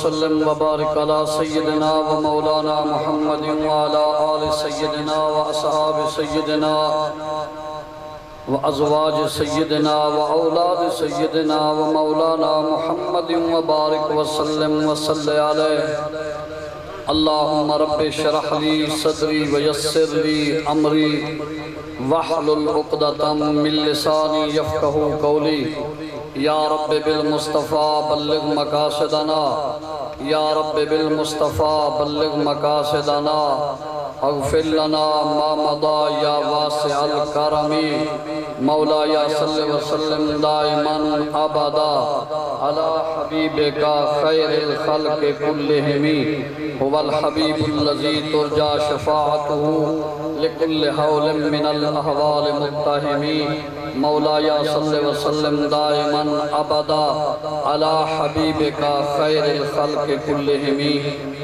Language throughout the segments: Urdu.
وسلم وبارك على سيدنا ومولانا محمد وعلى آل سيدنا وأصحاب سيدنا وأزواج سيدنا وأولاد سيدنا ومولانا محمد وبارك وسلم وصل عليه اللهم رب اشرح لي صدري ويسر لي أمري واحلل عقدة من لساني يفقهوا قولي یا رب بالمصطفیٰ بلغ مقاصدنا یا رب بالمصطفیٰ بلغ مقاصدنا اغفر لنا ما مضى یا واسع الکرم مولا یا صلی وسلم دائما ابدا على حبیبک خیر الخلق كلهم هو الحبیب الذي ترجى شفاعته لكل حول من الاحوال متهم مولا یا صلی وسلم دائما ابدا علی حبیبک خیر الخلق کلہم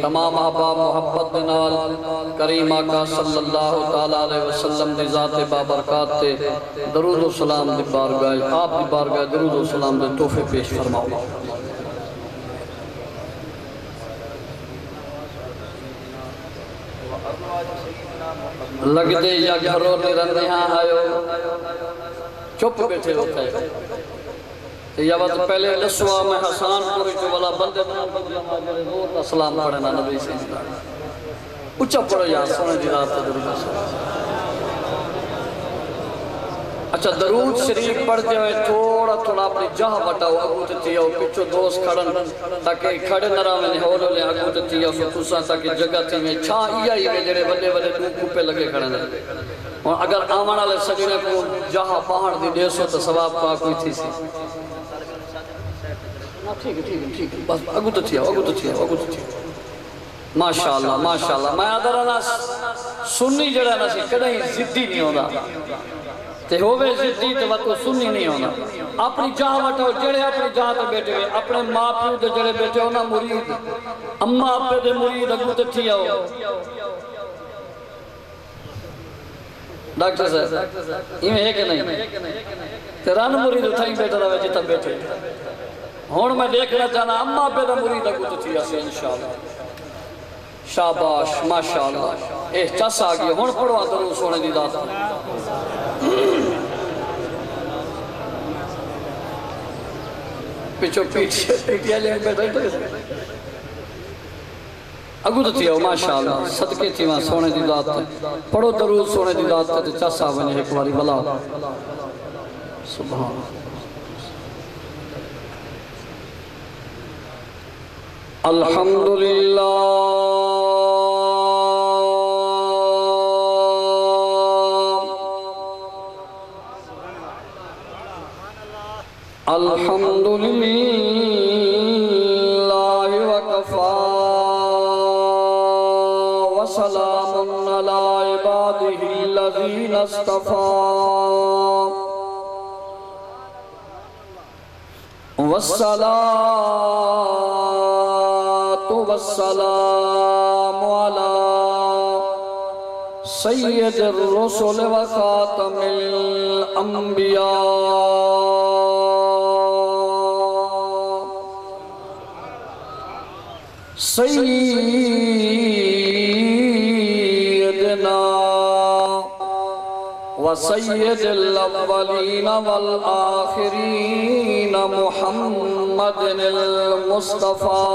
تمام احباب محبت نال کریم آقا صلی اللہ تعالیٰ علیہ وسلم دی ذات بابرکات تے درود و سلام دی بارگاہ آپ دی بارگاہ درود و سلام دے تحفے پیش فرماؤ لگ دے یا گھروں نرندے ہاں آئو چپ بیٹھے ہوتا ہے یا وقت پہلے لسوا میں حسان پوری جو والا بندے میں سلام پڑھنا نبی سے اچھا پڑھو یا سونے دی رات درود سلام اچھا درود شریف پڑھتے ہوئے تھوڑا تھوڑا اپنی جہاں بٹاؤ اگوت تیاؤ پچھو دوست کھڑن تاکہ کھڑے نرا میں ہولو لے اگوت تیاؤ فتوسا تاکہ جگہ تھی میں چھاں ہی میں جڑے بلے بلے ٹوکو پہ لگے کھڑے لگے اور اگر آمانہ لے سجنے کو جہاں پہاڑ دی دیسو تو ثواب کا کوئی تھی سی ٹھیک ہے بس اگو تو تھیا ماشاءاللہ میں آدھرانا سنی جڑا نا سی کدھیں زدی نہیں ہونا تے ہوئے زدی تے وقت سنی نہیں ہونا اپنی جہاں وٹاؤ جڑے اپنی جہاں تے بیٹھے ہوئے اپنے ماں پیو دے جڑے بیٹھے ہونا مرید اممہ اپنے دے مرید اگو تو تھیا ہو ڈاکٹر صاحب یہ ہے کہ نہیں تیران مرید اٹھائیں بیٹھا رہا ہے جتا بیٹھے ہون میں دیکھنا چاہنا اممہ پیدا مرید اگو تو تھی ایسے انشاءاللہ شاباش ماشاءاللہ احساس آگیا ہون پڑھوا درود سونے دی دات پیچھو پیٹیا لے بیٹھا اگو تو تھیا ماشاءاللہ صدقے تھی وہاں سونے دی دات پڑھو درود سونے دی دات تے چاسا بنے ایک باری بلا سبحان الحمدللہ الحمدللہ وکفا وسلام علی عبادہ الذین اصطفیٰ والصلاة والسلام على سید الرسل وخاتم الانبیاء سیدنا وسید الاولین والآخرین محمد المصطفى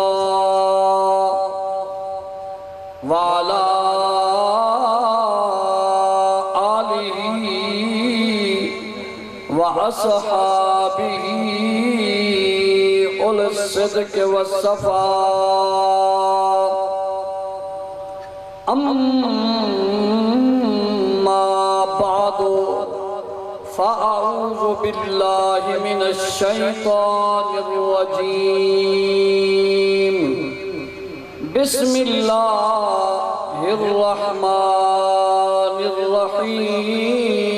وعلى آلہ وأصحابہ أولي الصدق والصفاء أما بعد فأعوذ بالله من الشيطان الرجيم بسم الله الرحمن الرحيم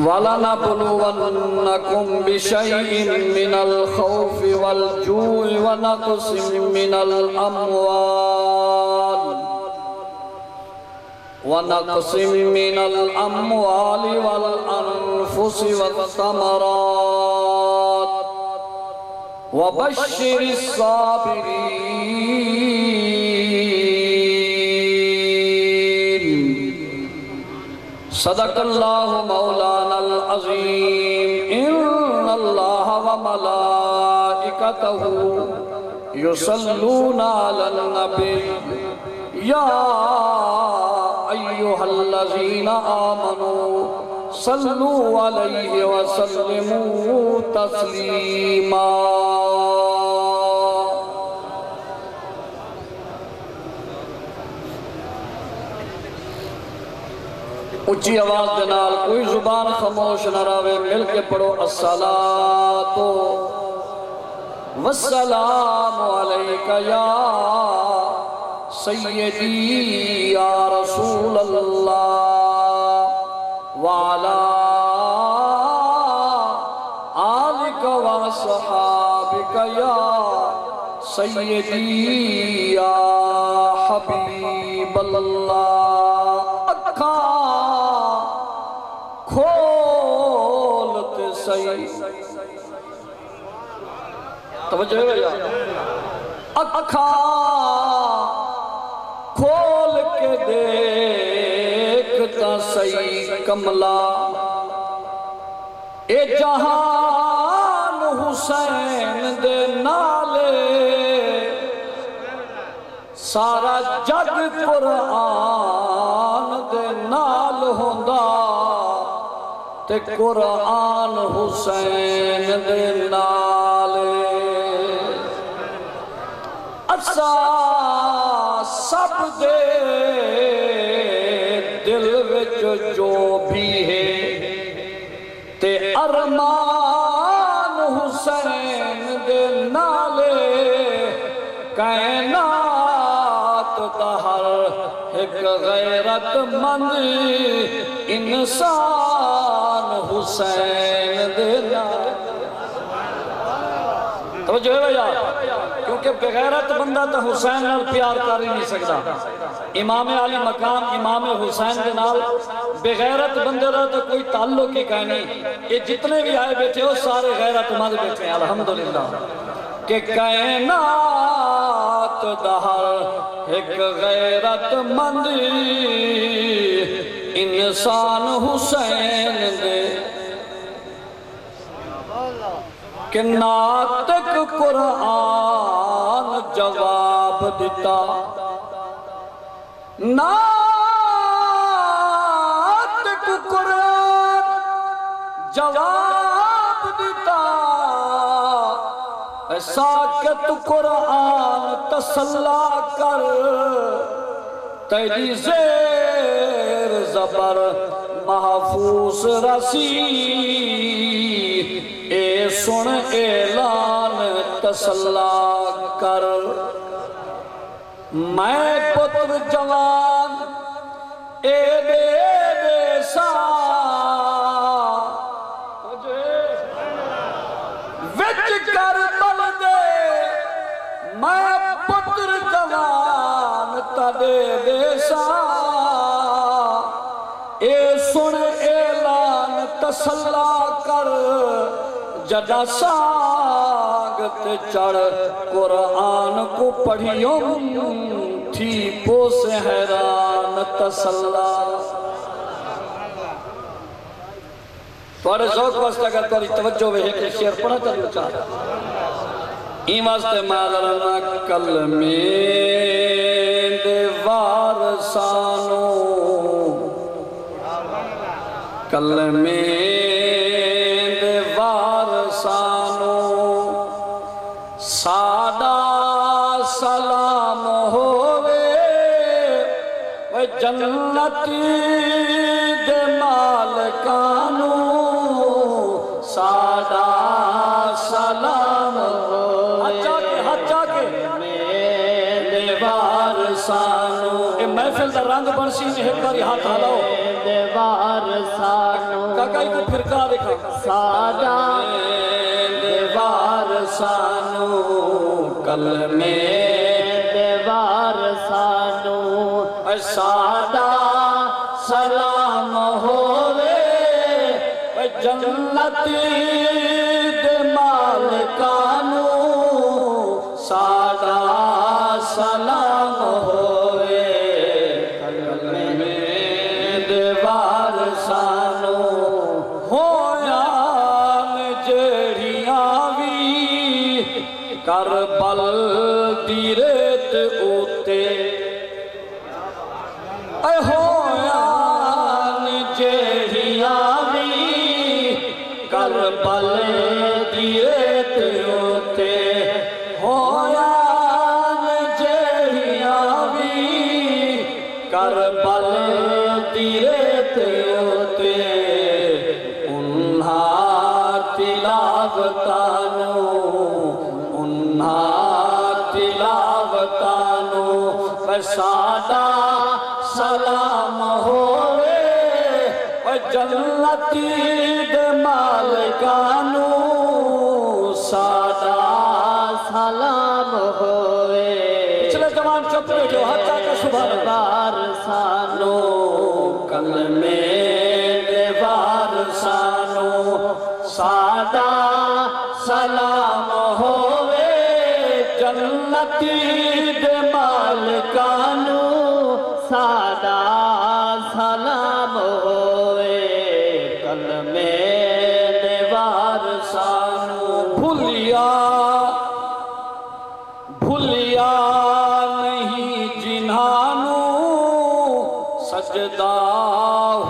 وَلَنَبْلُوَنَّكُمْ بِشَيْءٍ مِّنَ الْخَوْفِ وَالْجُوعِ وَنَقْصٍ مِّنَ الْأَمْوَالِ الأنفس والثمرات وبشر الصابرين صدق الله مولانا العظيم إن الله وملائكته يصلون على النبي يا أيها الذين آمنوا صلوا عليه وسلموا تسليما اچھی آواز دنال کوئی زبان خاموش نہ راوے مل کے پڑھو الصلاة والسلام علیکہ یا سیدی یا رسول اللہ وعلا آلک وصحابک یا سیدی یا حبیب اللہ اکھا کھولتے سی توجہ ہے یا اکھا کھول کے دیکھتا سی کملا اے جہان حسین دے نالے سارا جگ قرآن دے نال ہوندا تے قرآن حسین دے نالے اسا سب دے دل وچ جو بھی ہے تے ارمان حسین دے نالے کائنات دا ہر ایک غیرت مند انسان حسین دے نالے توجہ ہے بھیا کیونکہ بغیرت بندہ تو حسین نال پیار کر ہی نہیں سکتا امام علی مقام امام حسین کے نال بغیرت بندے دا تو کوئی تعلق ہی کہیں نہیں یہ جتنے بھی آئے بیٹھے ہو سارے غیرت مند بیٹھے ہیں الحمدللہ کہ کائنات دا ہر ایک غیرت مند انسان حسین دے کہ ناطق قرآن جواب دیتا ناطق قرآن جواب دیتا ساکت قرآن تسلا کر تیری زیر زبر محفوظ رسی اے سن اعلان تسلا کر میں پتر جوان اے بے سا وچ کر بل دے میں پتر جوان تا دے سا اے سن اعلان تسلا کر جدا ساگت چڑھ قرآن کو پڑھیوں تھی پوس حیران تسلا توڑے ذوق واسطہ اگر توڑی توجہ ہوئے کہ شیر پڑھا چاہیے چاہتا این واسطے مادرنا کلمے دے وارسانو کلمے دے وارسانو سادہ سلام ہوئے وہ جنتی دے مالکانو سادہ سلام ہوئے میرے وارسانو اے محفل دا رنگ بنسی میں ایک باری ہاتھ ہلاؤ میرے وارسانو کاکائی کو پھرکا دکھا سادہ میرے وارسانو کلمے دے وارسانو سادہ سلام ہوئے جنتی دے مالکانو ساڈا سلام ہوئے کلمے دے وارثانو ہویان جڑیاں وی کربل دی ریت اوتے اے ہویان جڑیاں وی کربل دی ریت اوتے ہویان جڑیاں وی کربل دی ریت اوتے انہاں تلاوتانو تلاوتانو ساڈا سلام ہوئے جنتی دے مالکانو ساڈا سلام ہوئے پچھلے جوان چپ بیٹھو حتیٰ کہ سبحان وارثانو کلمے دے وارثانو ساڈا سلام ہوئے جنتی دے مالکانو ساڈا سلام ہوئے کلمے دے وارثانو بھولیا نہیں جنہانو سجدہ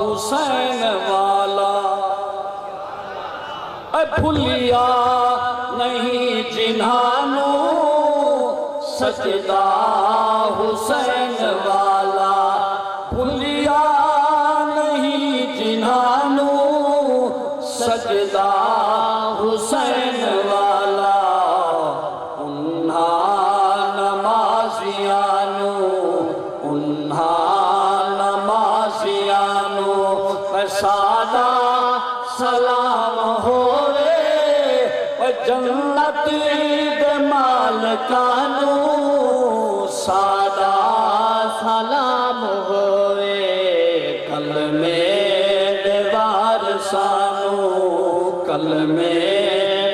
حسین والا اے بھولیا نہیں جنہانو سجدہ حسین والا بھولیا نہیں جنہانو سجدہ حسین والا انہاں نمازیانو ساڈا سلام ہوئے جنتی دے مالکانو ساڈا سلام ہوئے کلمے دے وارثانو کلمے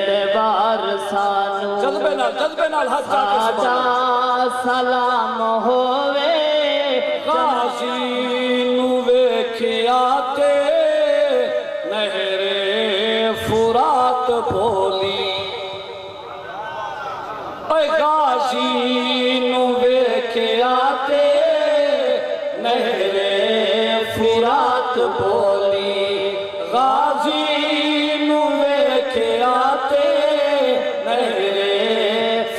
دے وارثانو جذبے نال ساڈا سلام ہوئے غازی نو ویکھیا تے نہر فرات بولی اے غازی نو ویکھیا تے نہر فرات بولی غازی نو ویکھیا تے نہر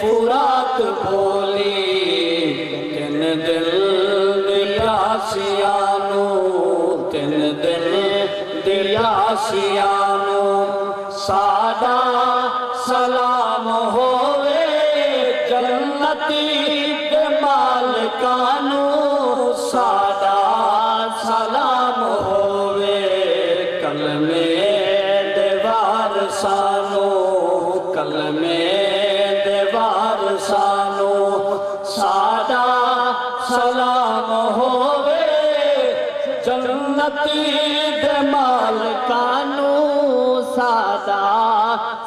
فرات بولی تین دل پیاسیانو تین دل پیاسیانو ساڈا سلام ہوئے جنتی دے مالکانو ساڈا سلام ہوئے کلمے دے وارثانو کلمے دے وارثانو ساڈا سلام ہوئے جنتی دے مالکانو ساڈا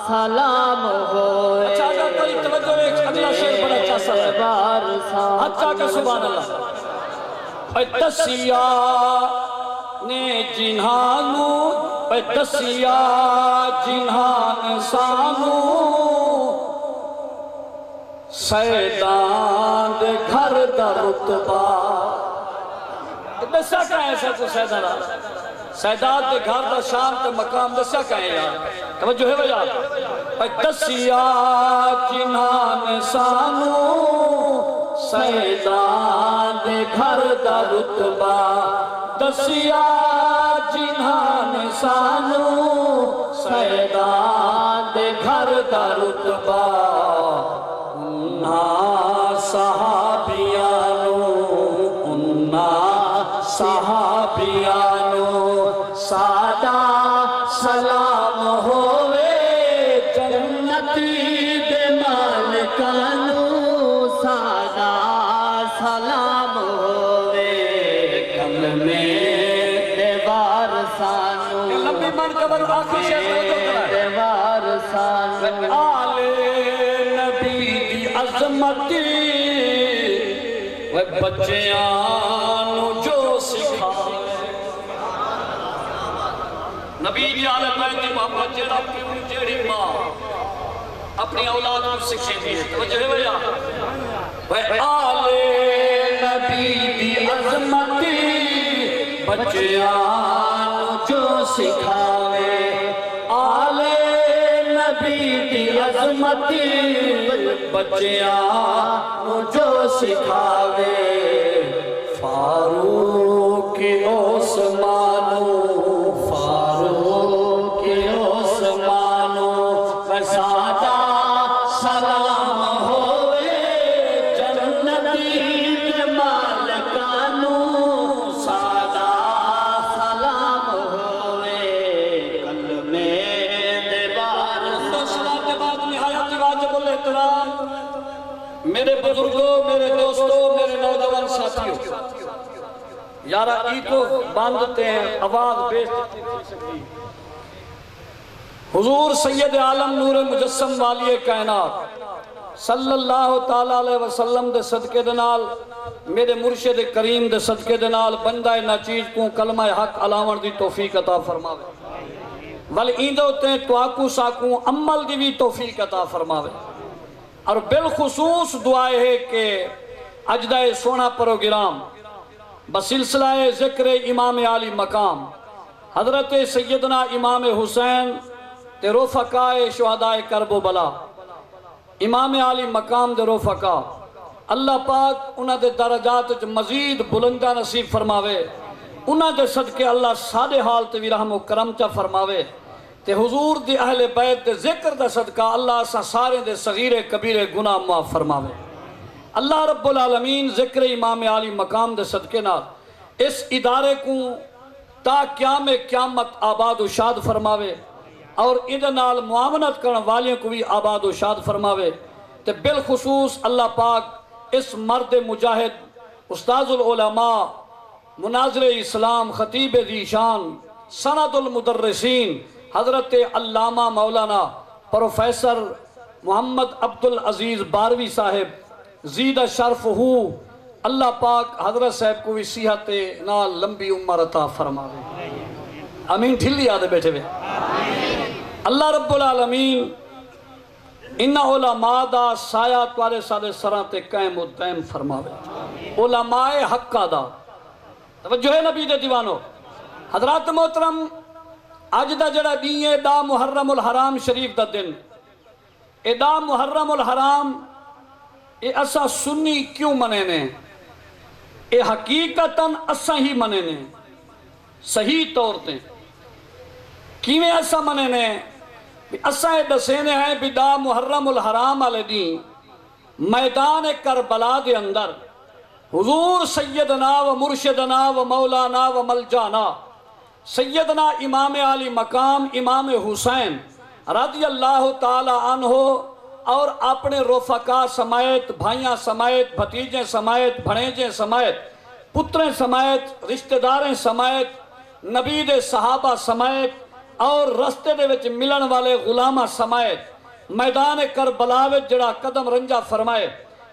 سلام ہوئے اچھا اگر کوئی توجہ ایک اگلا شعر بڑا اچھا سا ہے حتیٰ کہ سبحان اللہ دسیا نے جنہانو دسیا جنہان سانو سیدان دے گھر دا رتبہ دسیا کہیں ایسا تو سیدان سیدان دے گھر دا شان تے مقام دسیا کہیں یار توجہ ہے بھیا دسیا جنہان سانو سیدان دے گھر دا رتبہ دسیا جنہان سانو سیدان دے گھر دا رتبہ صحابیانو ساڈا سلام ہوئے جنتی دے مالکانو ساڈا سلام ہوئے کلمے دے وارثانو قرآن کا بل آخر شیخ توجہ کرائے آل نبی دی عظمتی وہ بچیاں جو سکھائے نبی دی آل بیت دی محبت جیڑا پیوں جیڑی ماں اپنی اولاد کو سکھے دیئے توجہ ہے بھیا وہ آل نبی دی عظمتی بچیاں جو سکھاوے آل نبی دی عظمتی بچیاں جو سکھاوے فاروق عثمانو فاروق عثمانو وسادہ سلام ہوئے جنتی کے مالکانو سادہ سلام ہوئے کلمے دیوار صلاة کے بعد نہایت واجب الاحترام میرے بزرگوں میرے دوستوں میرے نوجوان ساتھیوں یارہ ای کو باندھتے ہیں آواز بیش حضور سید عالم نور مجسم والی کائنات صلی اللہ تعالیٰ علیہ وسلم دے صدقے دنال میرے مرشد کریم دے صدقے دنال بندہ ناچیز کو کلمہ حق علاوہ دی توفیق عطا فرماوے ولی ایندو تے تواکو ساکو عمل دی بھی توفیق عطا فرماوے اور بالخصوص دعائے ہے کہ اجدہ سونا پروگرام بسلسلہ ذکر امام علی مقام حضرت سیدنا امام حسین تے رفقاء شہداء کرب و بلا امام علی مقام دے رفقاء اللہ پاک انہاں دے درجات مزید بلندہ نصیب فرماوے انہاں دے صدقے اللہ سادے حال تے بھی رحم و کرم چا فرماوے تے حضور دی اہل بیت دے ذکر دے صدقہ اللہ سا سارے دے صغیر کبیر گناہ معاف فرماوے اللہ رب العالمین ذکر امام علی مقام دے صدقے نال اس ادارے کو تا قیام قیامت آباد و شاد فرماوے اور ادھر نال معاونت کرن والیوں کو بھی آباد و شاد فرماوے تے بالخصوص اللہ پاک اس مرد مجاہد استاذ العلماء مناظر اسلام خطیب ذیشان سند المدرسین حضرت علامہ مولانا پروفیسر محمد عبدالعزیز باروی صاحب زیدہ شرف ہو اللہ پاک حضرت صاحب کو بھی صحت نال لمبی عمر عطا فرماوے آمین ٹھلی آدھے بیٹھے ہوئے اللہ رب العالمین انہا علماء دا سایہ توارے سادے سران تے قائم و دائم فرماوے علماء حق دا توجہ ہے نبی دے دیوانو حضرات محترم آج دا جڑا دین ہے دا محرم الحرام شریف دا دن اے دا محرم الحرام اے اسا سنی کیوں منینے اے حقیقتاً اسا ہی منینے صحیح طور تے کیویں اسا منینے اسا اے دسینے ہیں بھی دا محرم الحرام علی دین میدان کربلا دے اندر حضور سیدنا و مرشدنا و مولانا و ملجانا سیدنا امام علی مقام امام حسین رضی اللہ تعالی عنہ اور اپنے رفقا سمیت بھائیاں سمیت بھتیجیں سمیت بھنیجیں سمیت پتریں سمیت رشتہ داریں سمیت نبی دے صحابہ سمیت اور رستے دے وچ ملن والے غلامہ سمیت میدان کربلا وچ جڑا قدم رنجا فرمائے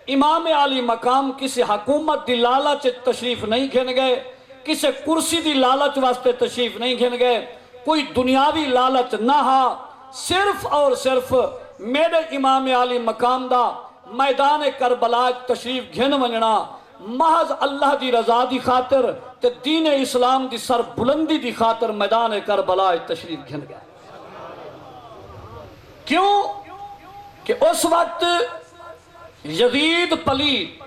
امام علی مقام کسی حکومت دی لالچ تشریف نہیں کھن گئے کسی کرسی دی لالچ واسطے تشریف نہیں کھن گئے کوئی دنیاوی لالچ نہ ہا صرف اور صرف میرے امام علی مقام دا میدان کربلا تشریف گھن ونجنا محض اللہ دی رضا دی خاطر تے دین اسلام دی سر بلندی دی خاطر میدان کربلا تشریف گھن گئے کیوں کہ اس وقت یزید پلید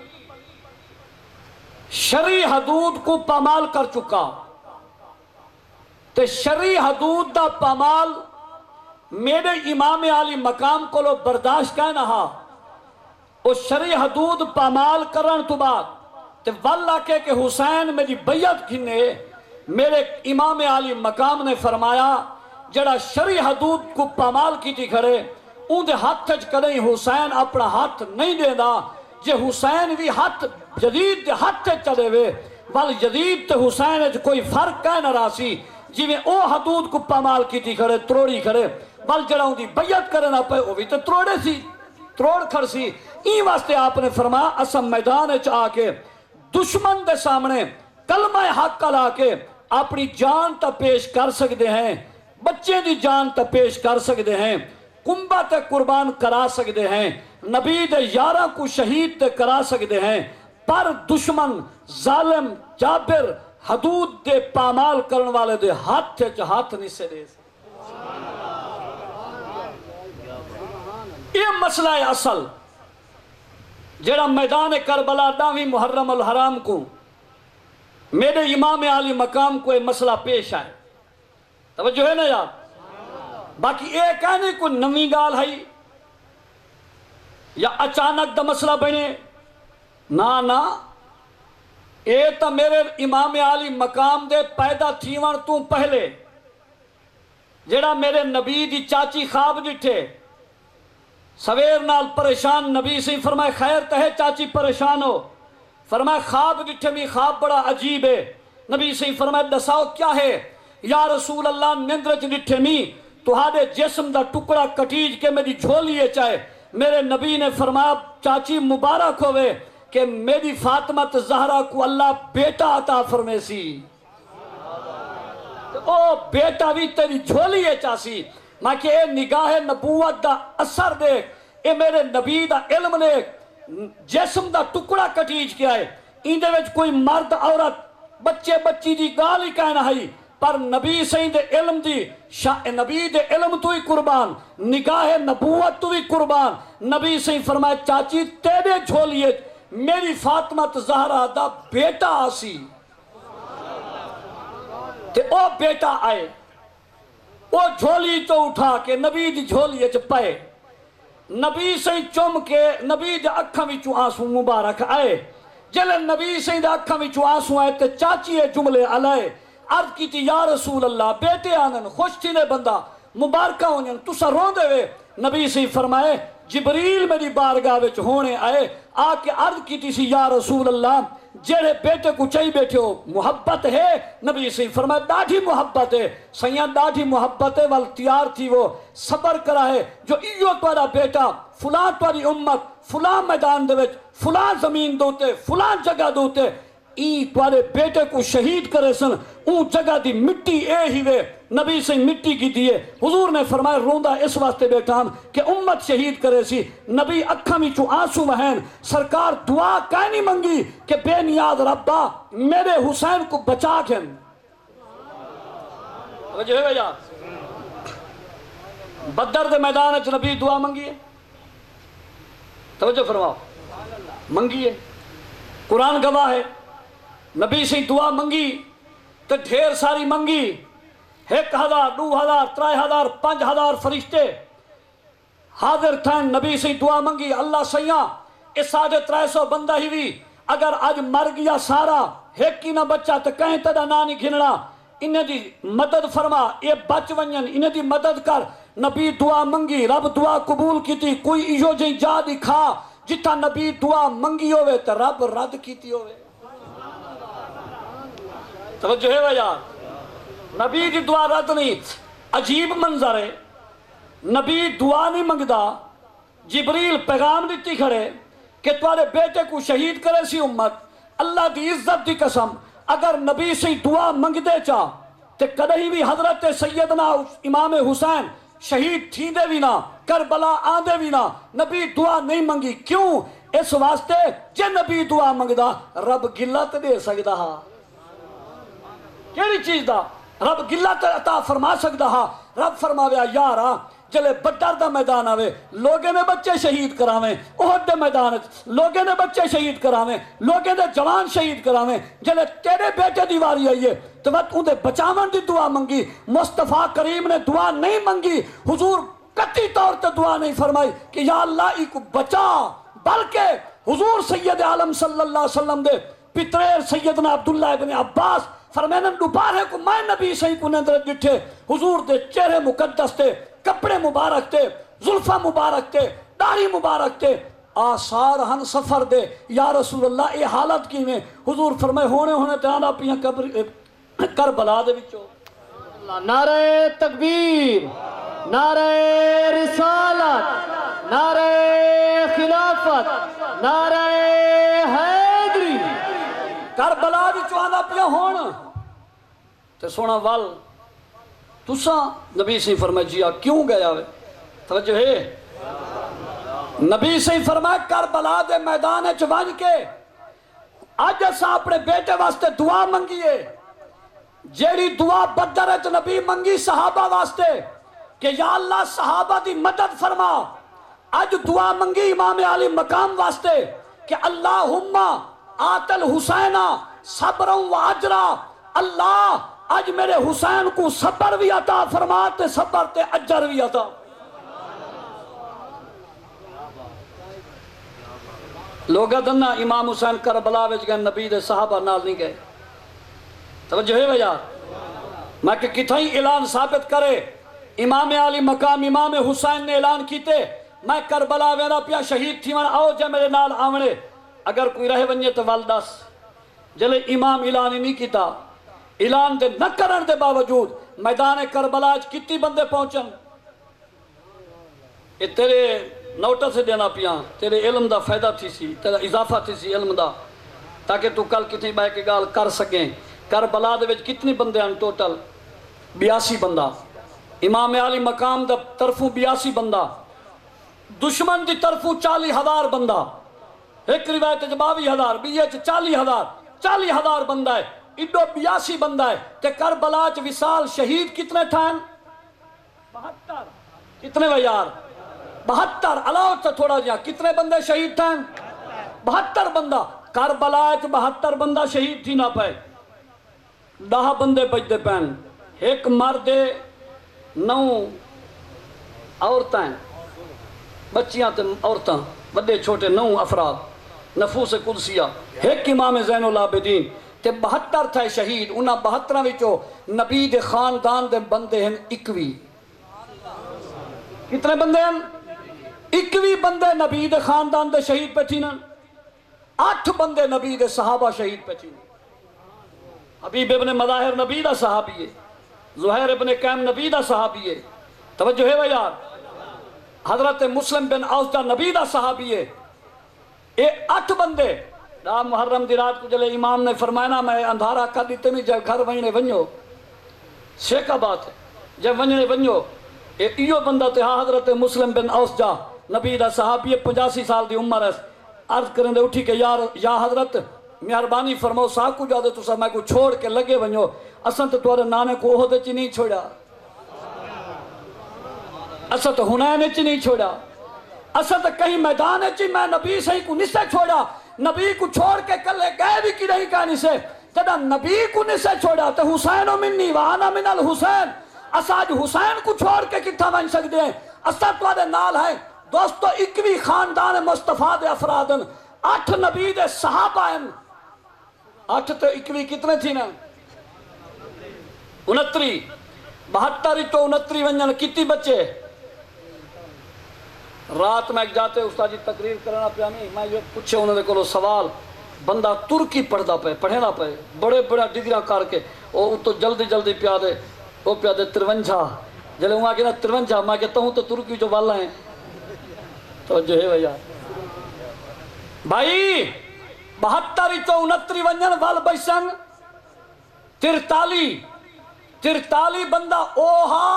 شرعی حدود کو پامال کر چکا تے شرعی حدود دا پامال میرے امام علی مقام کو لو برداشت کہنا ہا وہ شرعی حدود پامال کرن تو بعد تے واللہ کہ حسین میری بیعت گھنے میرے امام علی مقام نے فرمایا جڑا شرعی حدود کو پامال کی تھی کھڑے ان دے ہاتھ کدیں حسین اپنا ہاتھ نہیں دے دا جے حسین بھی ہاتھ جدید دے ہاتھ چلے وے وال جدید تے حسین کوئی فرق کہہ نہ راسی جی میں او حدود کو پامال کی تھی کھڑے تروڑی کھڑے بل جڑاؤں دی بیعت کرنا پہ وہ بھی تو تروڑے سی تروڑ کھڑ سی این واسطے آپ نے فرمایا اسم میدان آ کے دشمن دے سامنے کلمہ حق کا لا کے اپنی جان تا پیش کر سکتے ہیں بچے دی جان تا پیش کر سکتے ہیں کنبہ تے قربان کرا سکتے ہیں نبی دے یارہ کو شہید تے کرا سکتے ہیں پر دشمن ظالم جابر حدود دے پامال کرن والے دے ہاتھ تے ہاتھ نہیں سے دے یہ مسئلہ اصل جڑا میدان کربلا 10ویں محرم الحرام کو میرے امام عالی مقام کو یہ مسئلہ پیش آئے توجہ ہے نا یار باقی ایک کہنے کو نمی گال ہے یا اچانک دا مسئلہ بنے نا اے تا میرے امام عالی مقام دے پیدا تھیون تو پہلے جڑا میرے نبی دی چاچی خواب ڈٹھے سویر نال پریشان نبی سے فرمائے خیر تہے چاچی پریشان ہو فرمائے خواب ڈٹھے میں خواب بڑا عجیب ہے نبی سے فرمائے دساؤ کیا ہے یا رسول اللہ نندرچ ڈٹھے میں تہاڈے جسم دا ٹکڑا کٹیج کے میری جھولیے چاہے میرے نبی نے فرمایا چاچی مبارک ہوئے کہ میری فاطمہ زہرا کو اللہ بیٹا عطا فرمے سی او بیٹا بھی تیری جھولیے چاسی ماں کہ اے نگاہ نبوت دا اثر دیکھ اے میرے نبی دا علم دیکھ جسم دا ٹکڑا کٹیج کے آئے اندے وچ کوئی مرد عورت بچے بچی دی گال ہی کہنا ہے پر نبی سہی دے علم دی نبی دے علم تو ہی قربان نگاہ نبوت تو ہی قربان نبی سہی فرمائے چاچی تیرے جھولیے میری فاطمہ زہرا دا بیٹا آسی تے او بیٹا آئے وہ جھولی تو اٹھا کے نبی دی جھولی پائے نبی سے چم کے نبی دے اکھاں وچوں آنسو مبارک آئے جلے نبی سے دے اکھاں وچوں آنسو آئے تے چاچی جملے علائے عرض کی تھی یا رسول اللہ بیٹے آنن خوش تھی نے بندہ مبارکہ ہونین تسا رون دے وے نبی سے فرمائے جبریل میری بارگاہ وچ ہونے آئے آ کے عرض کی تھی یا رسول اللہ جڑے بیٹے کو چاہی بیٹھے ہو محبت ہے نبی سے فرمایا داڑھی محبت ہے سیاں داڑھی محبت ہے والتیار تھی وہ صبر کرا ہے جو ایو توڑا بیٹا فلاں توڑی امت فلاں میدان دے وچ فلاں زمین دوتے فلاں جگہ دوتے ای توڑے بیٹے کو شہید کرے سن اون جگہ دی مٹی اے ہی وے نبی سے مٹی کی دیئے حضور نے فرمایا روندہ اس واسطے بیٹھا ہم کہ امت شہید کرے سی نبی اکھا میں چو آنسو مہین سرکار دعا کائیں نہیں منگی کہ بے نیاز ربا میرے حسین کو بچا کھن وجہ ہے یا بدر دے میدان اچھ نبی دعا منگی ہے توجہ فرماؤ منگی ہے قرآن گواہ ہے نبی سے دعا منگی تو ڈھیر ساری منگی 1000 2000 3000 5000 فرشتے حاضر تھے نبی سے دعا منگی اللہ سیاں اس 350 بندہ ہی بھی اگر آج مر گیا سارا ایک کی نہ بچہ تو کہیں تدا نانی گھننا انہیں دی مدد فرما یہ بچ ونین انہیں دی مدد کر نبی دعا منگی رب دعا قبول کی تھی کوئی ایجو جائیں جا دکھا جتا نبی دعا منگی ہوئے تو رب رد کیتی ہوئے توجہ ہے یار نبی دی دعا رد نہیں عجیب منظر ہے نبی دعا نہیں منگدا جبریل پیغام دیتی کھڑے کہ تمہارے بیٹے کو شہید کرے سی امت اللہ دی عزت دی قسم اگر نبی سے دعا منگ دے چاہ تو کدھی بھی حضرت سیدنا امام حسین شہید تھی دے بھی نہ کربلا آن دے بھی نہ نبی دعا نہیں منگی کیوں اس واسطے جے نبی دعا منگدا رب گلت دے سکدا ہا کیڑی چیز دا رب گلت عطا فرما سکدا ہا رب فرماویا یارا جلے بدر دا میدان آوے لوگے نے بچے شہید کراویں احد دے میدان لوگے نے بچے شہید کراویں لوگے نے جوان شہید کراویں جلے تیرے بیٹے دیواری آئیے تو وقت انہیں بچاون دی دعا منگی مصطفیٰ کریم نے دعا نہیں منگی حضور قطعی طور تے دعا نہیں فرمائی کہ یا اللہ ایک بچا بلکہ حضور سید عالم صلی اللہ علیہ وسلم دے پتریر سیدنا عبداللہ ابن عباس فرمینن دوبارے کو میں نبی صحیح کو نندر جٹھے حضور دے چہرے مقدس تے کپڑے مبارک تے زلفہ مبارک تے داڑھی مبارک تے آثار ہن سفر دے یا رسول اللہ اے حالت کی میں حضور فرمائے ہونے تے آنا پیاں کربلا دے وچوں نعرہ تکبیر، نعرہ رسالت، نعرہ خلافت، نعرہ حیدری۔ کربلا بھی چوانا پیا ہون تے سونا وال تساں نبی سے فرمایا جیا کیوں گیا ہوئے توجہ ہے نبی سے فرمایا کربلا دے میدان چوان کے آج اساں اپنے بیٹے واسطے دعا منگیے جیڑی دعا بدر اچ نبی منگی صحابہ واسطے کہ یا اللہ صحابہ دی مدد فرما، آج دعا منگی امام علی مقام واسطے کہ اللہم آت الحسینہ صبرا و اجرا، اللہ آج میرے حسین کو صبر بھی عطا فرما تے صبر تے اجر بھی عطا۔ لوگا دننا امام حسین کربلا وچ گئے نبی دے صحابہ نال نہیں گئے توجہ ہے بھیا میں کہ کتھائی اعلان ثابت کرے امام علی مقام امام حسین نے اعلان کیتے میں کربلا ویرا پیا شہید تھی من آؤ جے میرے نال آونے اگر کوئی رہ ونجے تو والدس جلے امام اعلان ہی نہیں کیتا اعلان دے نہ کرن دے باوجود میدان کربلا اچ کتی بندے پہنچن یہ تیرے نوٹا سے دینا پیا تیرے علم دا فائدہ تھی سی تیرا اضافہ تھی سی علم دا تاکہ تو کل کتنی بائے کے گال کر سکیں کربلا دے وچ کتنی بندے ہیں ٹوٹل 82 بندہ امام علی مقام دا طرفوں 82 بندہ دشمن دی طرفوں 40,000 بندہ ایک روایت 22,000 بیے 40,000 بندہ ہے ایڈو 82 بندہ ہے تے کربلا چ وصال شہید کتنے ٹھائن 72 کتنے وہ یار 72 علاوہ سے تھوڑا جہاں کتنے بندے شہید ٹھائن 72 بندہ کربلا چ 72 بندہ شہید تھی نہ پائے 10 بندے بجدے پین ایک مرد 9 عورتیں بچیاں تے عورتاں بڑے چھوٹے 9 افراد نفوس قدسیہ ایک امام زین العابدین تے 72 تھے شہید انہاں 72 وچوں نبی دے خاندان دے بندے ہیں 21 کتنے بندے ہیں 21 بندے نبی دے خاندان دے شہید پہ تھی نا 8 بندے نبی دے صحابہ شہید پہ تھی حبیب ابن مظاہر نبی دا صحابی ہے زہیر ابن قیم نبی دا صحابی ہے توجہ ہے وہ یار حضرت مسلم بن اوس دا نبی دا صحابی ہے یہ 8 بندے دا محرم دی رات کو جلے امام نے فرمائنا میں اندھارا کر دیتے میں جب گھر وہنے ونجو شیکہ بات ہے جب وہنے ونجو ایو بندہ تہا حضرت مسلم بن اوس جا نبی دا صحابی 85 سال دی عمر ہے عرض کریں دے اٹھی کہ یا حضرت مہربانی فرماؤ ساکو جا دے تو سا میں کو چھوڑ کے لگے ونجو اساں تو تورے نانے کو عہدے چی نہیں چھوڑا اساں تو حنین چی نہیں چھوڑا اساں تو کہیں میدان چی میں نبی صحیح کو نسے چھوڑا نبی کو چھوڑ کے کلے گئے بھی کی نہیں کہانی سے جدا نبی کو نسے چھوڑا تو حسین منی وانا من الحسین اساں آج حسین کو چھوڑ کے کتھا بن سکتے ہیں اساں تورے نال ہے دوستو 21 خاندان مصطفیٰ دے افرادن 8 نبی دے صحابہ ہیں 8 تو 21 کتنے تھی نا 29 72 تو 29 ونجن کتی بچے رات میں ایک جاتے استاد جی تقریر کرنا پیا نہیں میں یہ پوچھے انہوں نے کہلو سوال بندہ ترکی پڑھدا پہ پڑھنا پہ بڑے بڑا ڈگریاں کر کے وہ تو جلدی پیا دے وہ پیا دے 53 جلے وہاں کہ نا 53 میں کہتا ہوں تو ترکی جو والا ہیں تو جو ہے بھائی بھائی 72 تو 29 ونجن وال بیسن 43 بندہ اوہا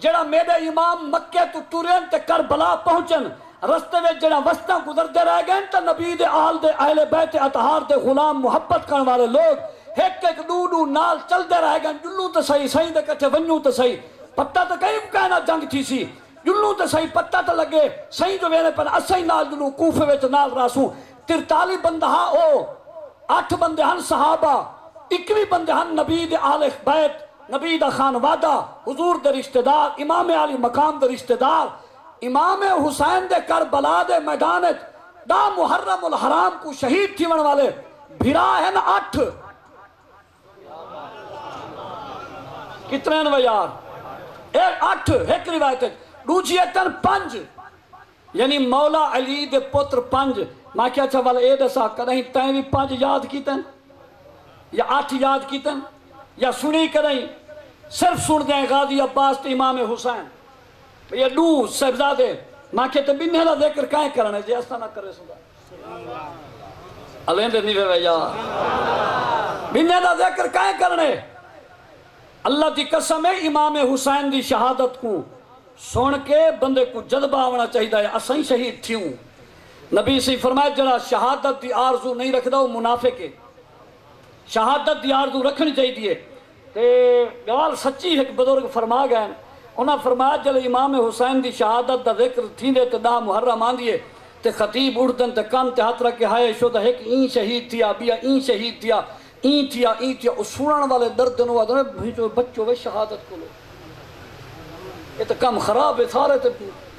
جڑا میرے امام مکہ تو تورین تے کربلا پہنچن رستے میں جڑا وسطہ گزر دے رہ گئے تو نبی دے آل دے اہل بیت اطہار دے غلام محبت کرنے والے لوگ ایک دو نال چل دے رہ گئے جلوں تو صحیح دے کچھے ونجوں تو صحیح پتہ تو کہیں کہنا جنگ تھی سی جلوں تو صحیح پتہ تو لگے صحیح جو وینے پر اسائی نال جلوں کوفے ویچ نال راسوں 43 بندہ ہاں او 8 بندے ہن صحابہ 21 بندے ہن نبی دے آل بیت نبی دا خانوادہ حضور دے رشتہ دار امام علی مقام دے رشتہ دار امام حسین دے کربلا دے میدانت دا محرم الحرام کو شہید تھی من والے بھرا ہے نا 8 کتنے ہیں وہ یار 8 ایک روایت ہے دوجی ایتن 5 یعنی مولا علی دے پتر 5 میں کیا چھا والا اے دسا کدہیں تین بھی 5 یاد کیتن یا 8 یاد کیتن یا سنی کدہیں صرف سن دیں غازی عباس تے امام حسین یہ دو صاحبزادے ماں کے تے بننے دا ذکر کائیں کرنے جی استا نہ کرے سندا علین دے نہیں وے یا بننے دا ذکر کائیں کرنے اللہ دی قسم ہے امام حسین دی شہادت کو سن کے بندے کو جذبہ آونا چاہیے ہے اسیں شہید تھیوں نبی سے فرمایا جڑا شہادت دی آرزو نہیں رکھدا وہ منافق ہے شہادت دی آرزو رکھنی چاہیے تے گوال سچی ایک بزرگ فرما گئے انہاں فرمایا جل امام حسین دی شہادت دا ذکر تھیندے تے دا محرم آندیے تے خطیب اڑدن تے کان تے ہاتھ رکھ کے ہائے شدہ ایک این شہید تھیا بیا این شہید تھیا این تھیا اس سنن والے درد نو آدھنے بھیجو بچو وے شہادت کو لو یہ تو کم خراب ہے سارے تے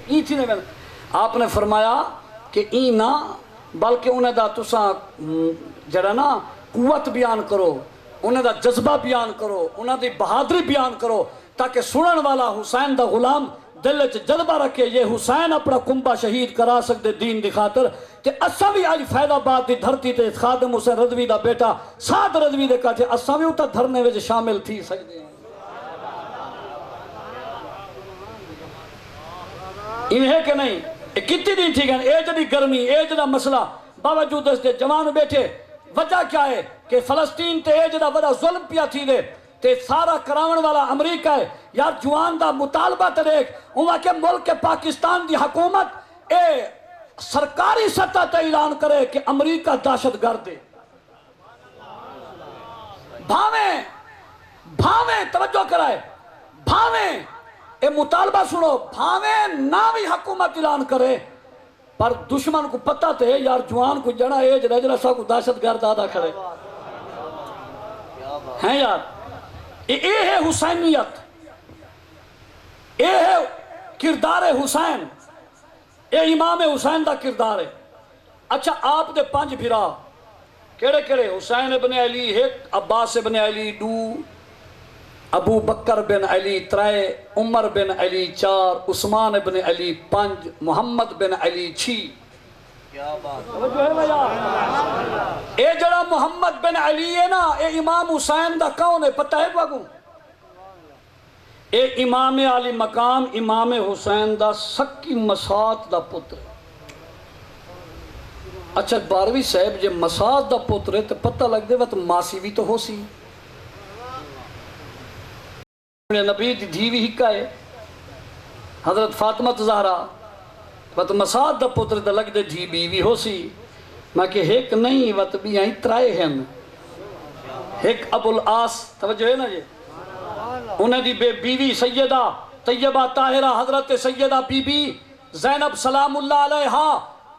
این تھی نے آپ نے فرمایا کہ این نہ بلکہ انہیں دا تساں جڑا نا قوت بیان کرو انہیں دا جذبہ بیان کرو انہیں دی بہادری بیان کرو تاکہ سنن والا حسین دا غلام دل چ جذبہ رکھے یہ حسین اپنا کنبہ شہید کرا سکتے دین دی خاطر کہ اساں بھی آج فیض آباد دی دھرتی تے خادم حسین رضوی دا بیٹا سعد رضوی دے کاٹھے اساں بھی اتا دھرنے وچ شامل تھی سکتے ہیں انہیں کہ نہیں کتنی دن تھی گئے اے جڑی گرمی اے جڑا مسئلہ باوجود اس دے جوان بیٹھے وجہ کیا ہے کہ فلسطین تے اے جڑا بڑا ظلم پیا تھی دے تے سارا کراون والا امریکہ ہے یار جوان دا مطالبہ تے دیکھ وہاں کے ملک پاکستان دی حکومت اے سرکاری سطح تے اعلان کرے کہ امریکہ دہشت گرد ہے بھاویں توجہ کرائے بھاویں اے مطالبہ سنو بھاویں نہ بھی حکومت اعلان کرے پر دشمن کو پتہ تے یار جوان کو جڑا ایج رجلہ سا کو دہشت گرد آدھا کھڑے ہیں یار اے ہے حسینیت اے ہے کردار حسین اے امام حسین دا کردار ہے اچھا آپ دے 5 بھرا کیڑے کیڑے حسین ابن علی 1 عباس ابن علی 2 ابو بکر بن علی 3 عمر بن علی 4 عثمان ابن علی 5 محمد بن علی 6 اے جڑا محمد بن علی ہے نا اے امام حسین دا کون ہے پتہ ہے باگو اے امام علی مقام امام حسین دا سکی مسات دا پتر اچھا 12ویں صاحب جے مسات دا پتر ہے تو پتہ لگ دے وقت ماسی بھی تو ہو سی نبی دی دھیوی ہکا ہے حضرت فاطمہ زہرا وقت مساد دا پتر دا لگ دے دھی بیوی ہو سی میں کہ ایک نہیں وقت بھی آئیں 3 ہیں ایک ابو العاص توجہ ہے نا جی انہیں دی بے بیوی سیدہ طیبہ طاہرہ حضرت سیدہ بی بی زینب سلام اللہ علیہا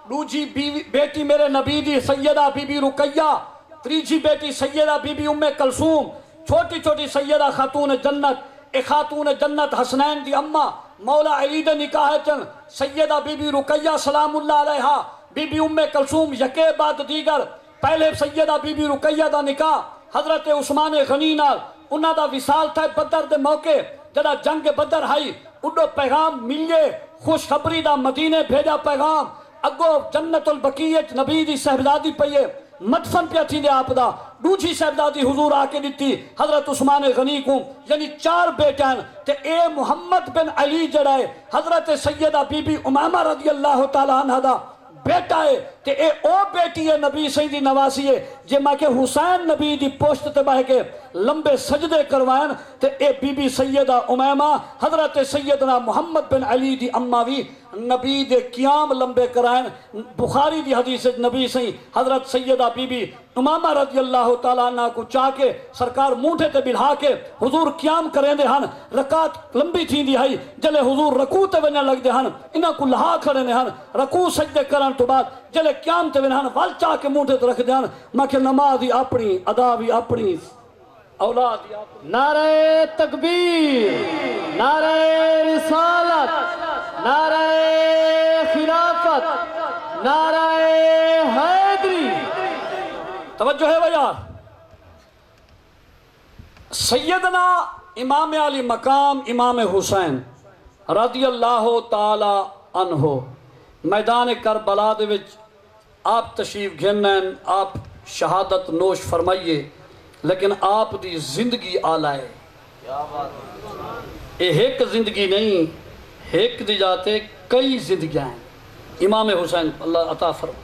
دوجی بیٹی میرے نبی دی سیدہ بی بی رقیہ تریجی بیٹی سیدہ بی بی ام کلثوم چھوٹی چھوٹی سیدہ خاتون جنت اے خاتون جنت حسنین دی اماں مولا علی دے نکاح چن سیدہ بی بی رقیہ سلام اللہ علیہا بی بی ام کلثوم یکے بعد دیگر پہلے سیدہ بی بی رقیہ دا نکاح حضرت عثمان غنی نال انہاں دا وصال تھا بدر دے موقع جڑا جنگ بدر ہائی اڈو پیغام ملیے خوشخبری دا مدینے بھیجا پیغام اگو جنت البقیت نبی دی صحبزادی پئیے مدفن پیا تھی دے آپ دا دوجی صحبزادی حضور آکے دیتی حضرت عثمان غنی کو یعنی 4 بیٹان تے اے محمد بن علی جڑائے حضرت سیدہ بی بی امامہ رضی اللہ تعالیٰ عنہ دا بیٹا ہے تے اے او بیٹی ہے نبی سیدی نواسی ہے جے ماں کہ حسین نبی دی پوشت تے بہ کے لمبے سجدے کروائن تے اے بی بی سیدہ امامہ حضرت سیدنا محمد بن علی دی اماوی نبی دے قیام لمبے کرائن بخاری دی حدیث نبی سی حضرت سیدہ بی بی امامہ رضی اللہ تعالیٰ عنہ کو چاہ کے سرکار مونٹھے تے بلہا کے حضور قیام کریں دے ہن رکعت لمبی تھی دی ہائی جلے حضور رکوع تے ونیا لگ دے ہن انہاں کو لہا کھڑے نے ہن رکوع سجدے کرن تو بعد جلے قیام تے ونیا ہن وال چاہ کے مونٹھے تے رکھ دے ہن ماں کہ نماز ہی اپنی ادا بھی اپنی اولاد ہی اپنی نعرہ تکبیر نعرہ رسالت نعرہ خلافت نعرہ حیدری توجہ ہے بھائی سیدنا امام علی مقام امام حسین رضی اللہ تعالی عنہ میدان کربلا دے وچ آپ تشریف گھنن آپ شہادت نوش فرمائیے لیکن آپ دی زندگی آلہ ہے یہ ایک زندگی نہیں، ایک دی جاتے کئی زندگیاں ہیں۔ امام حسین اللہ عطا فرما،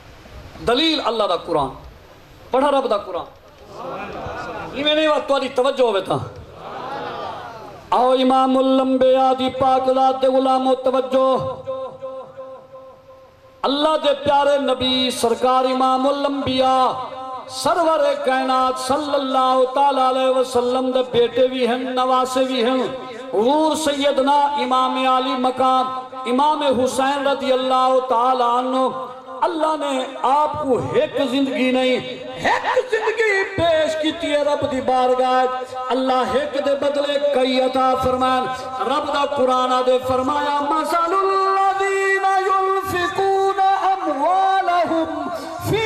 دلیل اللہ دا قرآن پڑھا، رب دا قرآن یہ میں نہیں وقت والی توجہ ہوئے تھا۔ آؤ امام الانبیاء دی پاک ذات دے غلام و توجہ، اللہ دے پیارے نبی سرکار امام الانبیاء سرور کائنات صلی اللہ تعالیٰ علیہ وسلم دے بیٹے بھی ہیں، نواسے بھی ہیں، حضور سیدنا امام علی مقام امام حسین رضی اللہ تعالیٰ عنہ۔ اللہ نے آپ کو ایک زندگی نہیں، ایک زندگی پیش کیتی ہے رب دی بارگاہ، اللہ ایک دے بدلے کئی عطا فرمان۔ رب دا قرآن دے فرمایا مثل الذین ينفقون اموالهم فی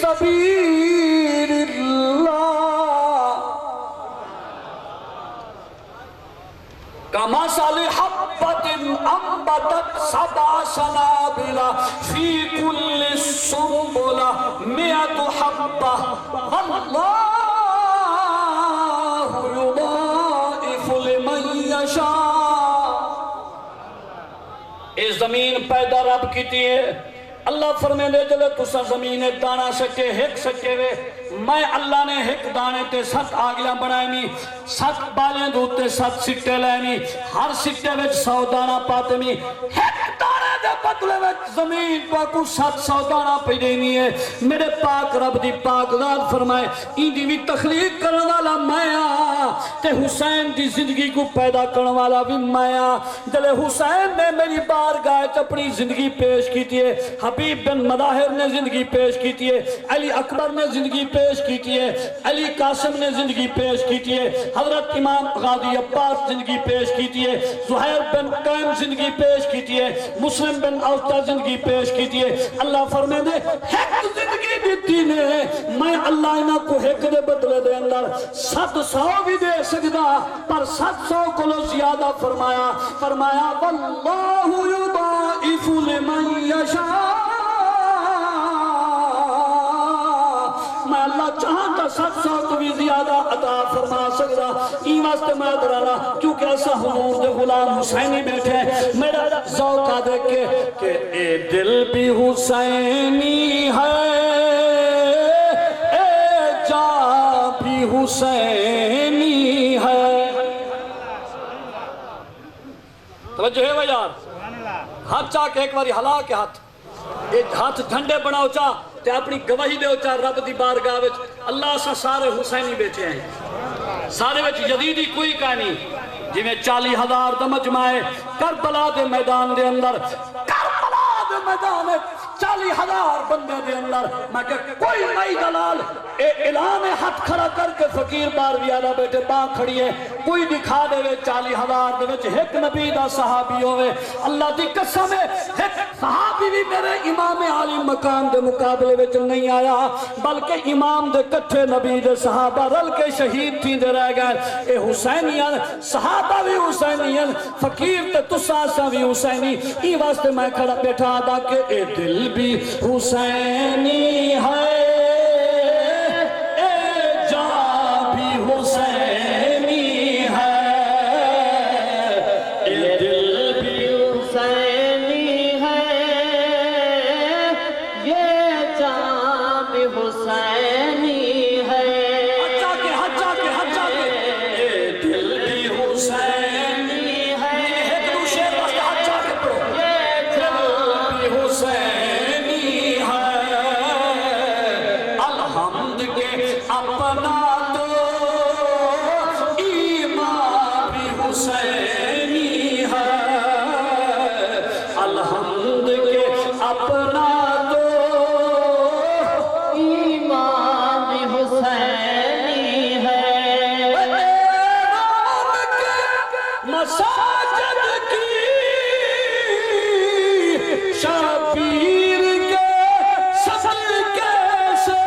سبیل اللہ کمثل حبۃ انبتت سبع سنابل فی کل سنبلہ مئۃ حبہ واللہ یضاعف لمن یشاء۔ اے زمین پیدا رب کیتی ہے، اللہ فرمے دے جلے تسا زمین دانا سکے ہک سکے وے، میں اللہ نے ہک دانے تے 7 آگلیاں بنائے می، 7 بالیں دوتے 7 سکتے لے می، ہر سکتے وچ 100 دانا پاتے می، ہک دانے دے بدلے وچ زمین پاکو 700 دانا پہ دینی ہے۔ میرے پاک رب دی پاک ذات فرمائے این دی بھی تخلیق کرنے والا میں آ تے حسین دی زندگی کو پیدا کرنے والا بھی میں آ۔ جلے حسین نے میری بارگاہ اپنی زندگی پیش کی ہے، حبیب بن مظاہر نے زندگی پیش کی ہے، علی اکبر نے زندگی پیش کی ہے، علی قاسم نے زندگی پیش کی ہے، حضرت امام غازی عباس زندگی پیش کی ہے، زہیر بن قیم زندگی پیش کی ہے، مسلم بن اوسطا زندگی پیش کی ہے۔ اللہ فرمے دے ایک زندگی دیتی نے، میں اللہ انہاں کو ایک دے بدلے دے اندر 700 بھی دے سکتا، پر 700 کو لو زیادہ فرمایا واللہ یضاعف لمن یشاء۔ میں اللہ چاہتا 700 کو بھی زیادہ عطا فرما سکتا، این واسطے میں درانا کیونکہ ایسا حضور دے غلام حسینی بیٹھے میرا ذوق آ دیکھ کے کہ اے دل بھی حسینی ہے، اے جان بھی حسینی ہے۔ توجہ ہے بھائی یار، ہاتھ چاہ کے ایک باری ہلا کے ہاتھ جھنڈے بناؤ چاہ تے اپنی گواہی دے چاہ رب دی بارگاہ وچ اللہ سا سارے حسینی بیٹھے ہیں، سارے وچ یزیدی کوئی کہانی جی میں 40,000 دا مجمع ہے کربلا دے میدان دے اندر، کربلا دے میدان 40,000 بندے دے اندر میں کہ کوئی مئی دلال اے اعلان ہاتھ کھڑا کر کے فقیر باروی آلہ بیٹے باں کھڑی ہے، کوئی دکھا دے وے 40,000 دے وچ ایک نبی دا صحابی ہوئے، اللہ دی قسم ہے ایک صحابی بھی میرے امام علی مقام دے مقابلے وچ نہیں آیا، بلکہ امام دے کٹھے نبی دے صحابہ رل کے شہید تھی دے رہ گئے۔ اے حسینیان صحابہ بھی حسینیان، فقیر تے تساسا بھی حسینی، ای واسطے میں کھڑا بیٹھا دا کہ اے دل بھی حسینی ہے، اے جان بھی حسینی ہے، اے دل بھی حسینی ہے، یہ جان بھی حسینی ہے۔ ہٹ جا کے اے دل بھی حسینی ہے، ایک دو شیر واسطے ہٹ جا کے پڑھو، یہ دل بھی حسینی ہے، الحمد کے اپنا تو ایمان بھی حسینی ہے، الحمد کے اپنا تو ایمان بھی حسینی ہے۔ مساجد کی شبیر کے صدقے سے،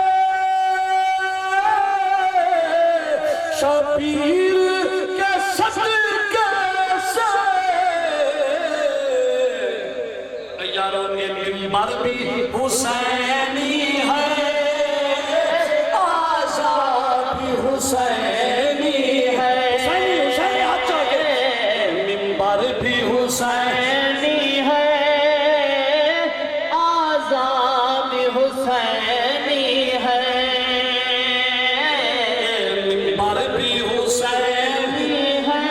شبیر کے صدقے سے یاروں کے ممبر بھی حسینی ہے، آزاد بھی حسینی ہے۔ بھی حسینی ہے آزاد حسینی ہے ممبر بھی حسینی ہے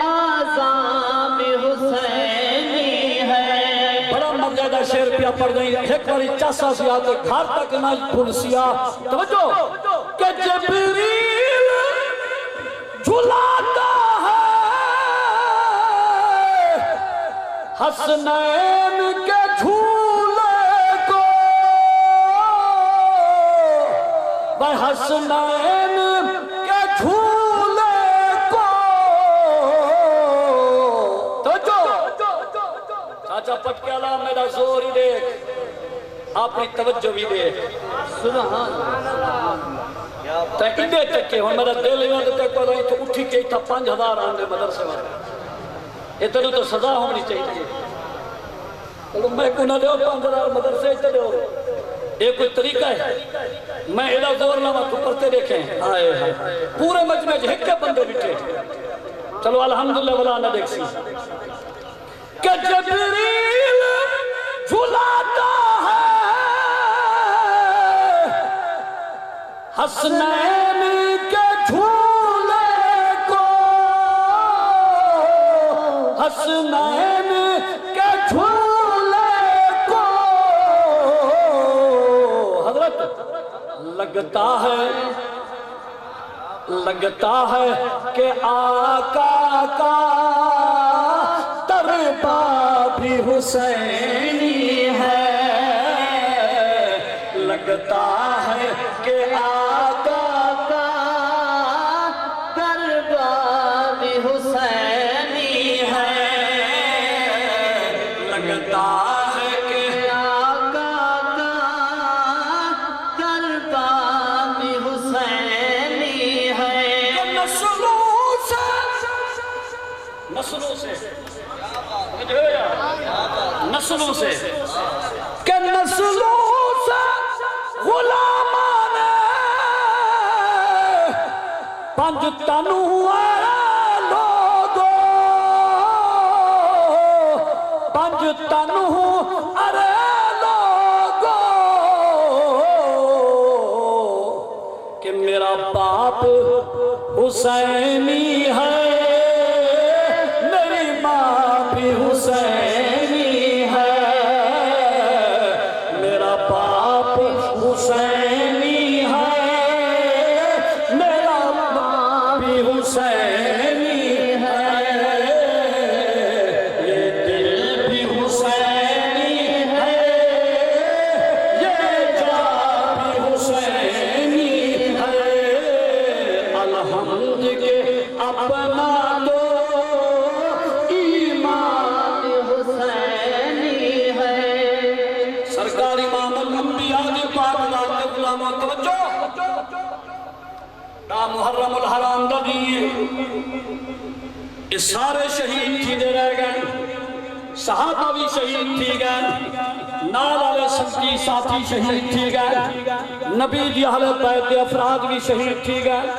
آزاد حسینی ہے بڑا مرجعہ شعر پیا پڑھ گئی ایک باری چاسا سی آتے گھر تک نہ پھول سیا توجہ کہ جبریل جھلاتا ہے حسنین کے جھولے کو بھائی حسنین کے جھولے کو توجہ چاچا پٹکیالا میرا زور ہی دیکھ اپنی توجہ بھی دیکھ سبحان تے اندے تکے ہوں میرا دل ہی وقت تک پڑھائی تو اٹھی کے تھا 5000 آنے مدرسے والے اتنے تو سزا ہونی چاہیے چلو میں کو نہ دے 5000 مدرسے اتنے دے ایک کوئی طریقہ ہے میں ایڈا زور نہ تو کرتے دیکھیں آئے ہیں پورے مجمع ایک کے بندے بٹھے چلو الحمدللہ ولا نہ دیکھ سی کہ جبریل جھلاتا ہے حسنین کے جھولے کو حسنین کے جھولے کو حضرت لگتا ہے کہ آقا کا تربا بھی حسینی ہے لگتا ہے کہ آقا کا دربا بھی حسینی ہے لگتا ہے کہ آقا کا دربا بھی حسینی ہے نسلوں سے کہ نسلوں سے غلامان پنج تنو لوگو پنج تنو ارے لوگو کہ میرا باپ حسینی ہے میری ماں بھی حسینی ہے میرا باپ حسینی ہے میرا ماں بھی حسینی ہے یہ دل بھی حسینی ہے یہ جان بھی حسینی ہے الحمد کے اپنا دو ایمان حسینی ہے سرکار امام الانبیاء دی پاک ذات کے غلاموں توجہ دا محرم الحرام دا دیئے اس سارے شہید تھی دے رہ گئے صحابہ بھی شہید تھی گئے نال علیہ سنگی ساتھی شہید تھی گئے نبی دی اہل بیت دے افراد بھی شہید تھی گئے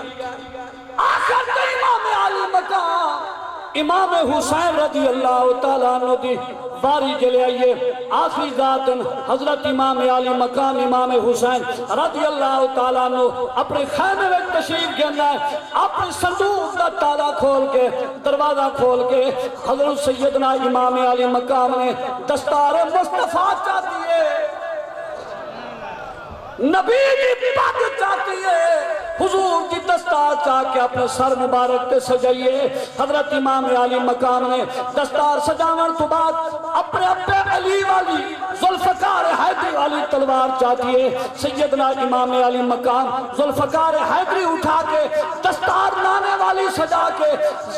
آخر تو امام علی مقام امام حسین رضی اللہ تعالیٰ عنہ دی باری جلے آئیے آخری ذاتن حضرت امام علی مقام امام حسین رضی اللہ تعالیٰ عنہ اپنے خیمے میں تشریف گھننا ہے اپنے صندوق کا تالا کھول کے دروازہ کھول کے حضرت سیدنا امام علی مقام نے دستار مصطفیٰ چاہتی ہے نبی کی پاک چاہتی ہے حضور کی دستار چاہ کے اپنے سر مبارک پہ سجائیے حضرت امام علی مقام نے دستار سجاون تو بعد اپنے ابے علی والی ذوالفقار حیدری والی تلوار چاہتی ہے سیدنا امام علی مقام ذوالفقار حیدری اٹھا کے دستار لانے والی سجا کے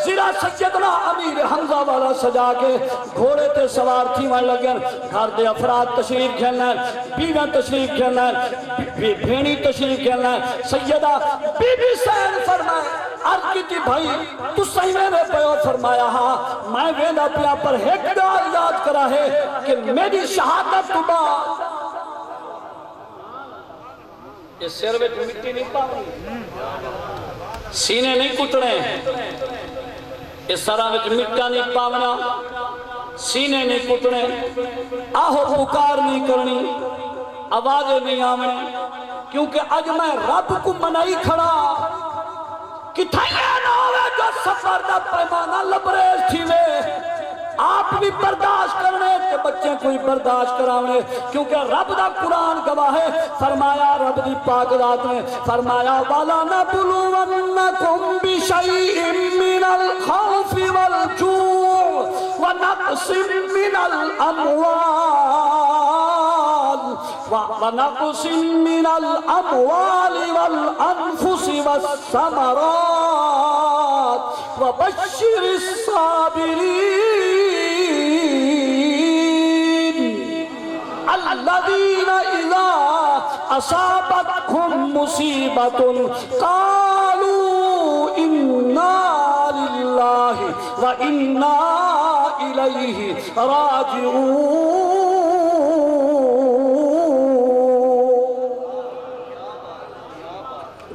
زیرہ سیدنا امیر حمزہ والا سجا کے گھوڑے تے سوار تھی وہاں لگن گھر دے افراد تشریف کھیلنا ہے بیوہ تشریف کھیلنا ہے بھینی تشریف کھیلنا ہے سیدہ بی بی سین فرمائے عرض کی تھی بھائی تو صحیح میں نے پیو فرمایا ہاں میں ویدہ پیا پر ایک دار یاد کرا ہے کہ میری شہادت تو بعد یہ سر میں مٹی نہیں پاؤں سینے نہیں کٹنے اس طرح وچ مٹا نہیں پاونا، سینے نہیں کٹنے، آہو پکار نہیں کرنی، آوازیں نہیں آویں، کیونکہ اج میں رب کو منائی کھڑا کتھائیاں نہ ہوئے جو سفر دا پیمانہ لبریز تھی وے، آپ بھی برداشت کرنے کہ بچے کوئی برداشت کراونے، کیونکہ رب دا قرآن گواہ ہے، فرمایا رب دی پاک ذات نے فرمایا وَلَنَبْلُوَنَّكُمْ بِشَيْءٍ مِّنَ الْخَوْفِ وَالْجُوعِ وَنَقْصٍ مِّنَ الْأَمْوَالِ وَالْأَنفُسِ وَالثَّمَرَاتِ وَبَشِّرِ الصَّابِرِينَ الَّذِينَ إِذَا أَصَابَتْهُمْ مُصِيبَةٌ قَالُوا إِنَّا لِلَّهِ وَإِنَّا إِلَيْهِ راجعون۔